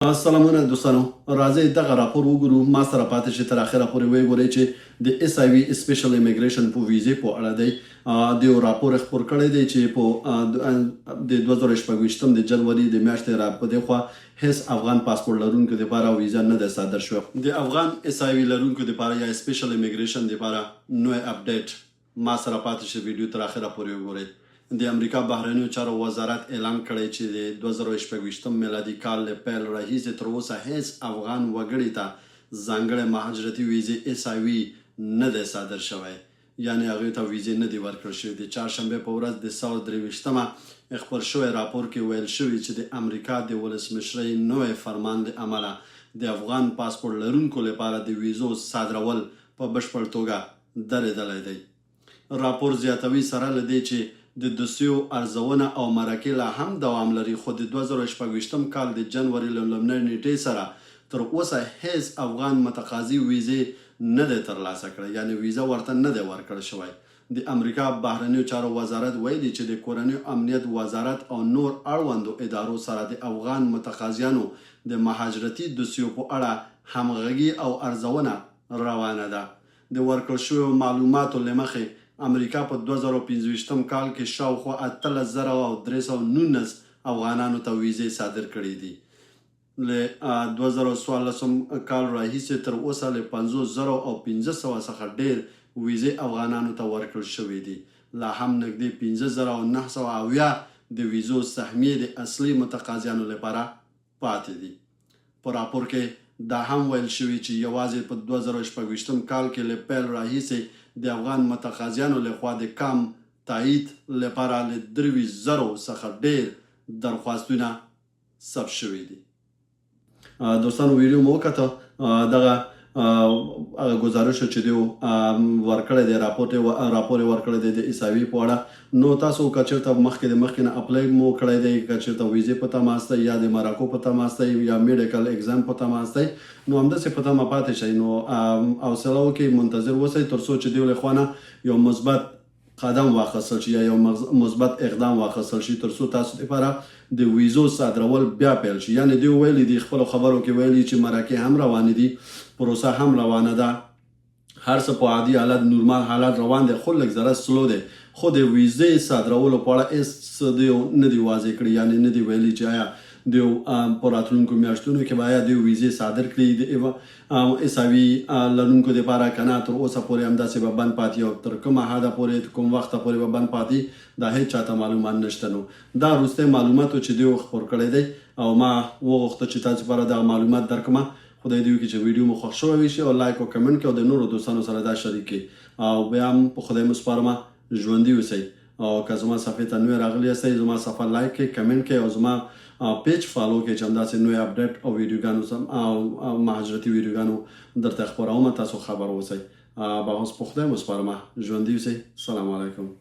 سلامونه دوستانو راځئ دغه راپور وګورو ما سره پاتې شي تر اخره پورې وګورئ چې د اس آی وي سپیشل امیګریشن په ویزې په اړه دی د یو راپور خپور کړی دی چې په د 2024 د جنوري د میاشتې را په دغه هیڅ افغان پاسپورت لرونکو لپاره ویزا نه ده صادر شو د افغان اس آی وي لرونکو لپاره یا سپیشل امیګریشن لپاره نوې اپډیټ ما سره پاتې شي ویډیو تر اخره پورې وګورئ د امریکا بهرنیو چارو وزارت اعلان کړی چې د 2024 میلادي کال له پیل راهیسې تر اوسه هیڅ افغان وګړي ته ځانګړې مهاجرتي ویزې اس آی وي نه دی صادر شوی یعنی هغوی ته ویزې نه دي ورکړل شوي د چهارشنبې په ورځ د 123 خپور شوی راپور کې ویل شوي چې د امریکا د ولسمشرۍ نوی فرمان له امله د افغان پاسپورت لرونکو لپاره د ویزو صادرول په بشپړ توګه درېدلی دی راپور زیاتوي سره له دې چې د دوسیو ارزونه او مرکې لا هم دوام لري خو د 2024 کال د جنوري له لومړۍ نیټې سره تر اوسه هیڅ افغان متقاضي ویزې نه دی ترلاسه کړی یعنی ویزا ورته نه دی ورکړل شوی د امریکا بهرنیو چارو وزارت ویلي چې د کورنیو امنیت وزارت او نور اړوندو ادارو سره د افغان متقاضیانو د مهاجرتي دوسیو په اړه همغږي او ارزونه روانه ده د ورکړل شویو معلوماتو له مخې امریکا په 2025 کال کې شاوخوا 18319 افغانانو ته ویزې صادر کړي دي له 2014 کال راهیسې تر اوسه له 50,500 څخه ډېر ویزې افغانانو ته ورکړل شوي دي لا هم نږدې 15,900 د ویزو سهمیې د اصلي متقاضیانو لپاره پاتې دي په راپور کې دا هم ویل شوي چې یوازې په 2024 کال کې له پیل راهیسې د افغان متقاضیانو لخوا د کام تایید لپاره له 3,000 څخه ډېر درخواستونه ثبت شوي دي دوستانو ویډیو مو وکړه دغه گزارش چې دی ورکړی دی راپور یې ورکړی دی د اس آی وي په اړه نو تاسو که چېرته مخکې نه اپلای مو کړی دی که چېرته ویزې په تمه استی یا د مراکو په تمه استی یا میډیکل اگزام په تمه استی نو همداسې په تمه پاتې شئ نو حوصله وکړئ منتظر اوسئ تر څو چې دوی له خوا نه یو مثبت قدم واخیستل شي یا یو مثبت اقدام واخیستل شي تر څو تاسو لپاره د ویزو صادرول بیا پیل شي یعنی دوی ویلي دي خپلو خبرو کې ویلي چې مرکې هم روانې دي پروسه هم روانه ده هر څه په عادي حالت نورمال حالت روان دی خو لږ ذره سلو دی خو د ویزې صادرولو په اړه هېڅ څه دوی نه دي واضح کړي یعنی نه دي ویلي چې آیا دوی په راتلونکو میاشتونو کې به آیا دوی ویزې صادر کړي د اس آی وي لرونکو دپاره که نه تر اوسه پورې همداسې به بند پاتې او تر کومه حده پورې کوم وخته پورې به بند پاتې دا هېڅ چاته معلومات نشته نو دا وروستی معلوماتو چې دوی خپور کړی دی او ما وغوښته چې تاسو لپاره دغه معلومات درکړم خدای دې وکړي چې ویډیو مو خوښ شوی وي شي او لایک او کمنټ کړئ او د نورو دوستانو سره دا شریک کړئ او بیا هم په خدای مو سپارمه ژوندي اوسئ او که زما صفحې ته نوی راغلي یاستئ زما صفحه لایک کړئ کمنټ کړئ او زما پیج فالو کړئ چې همداسې نوی اپډیټ او ویډیوګانو او مهاجرتي ویډیوګانو درته خپروم تاسو خبر اوسئ به اوس په خدای مو سپارمه ژوندي اوسئ سلام علیکم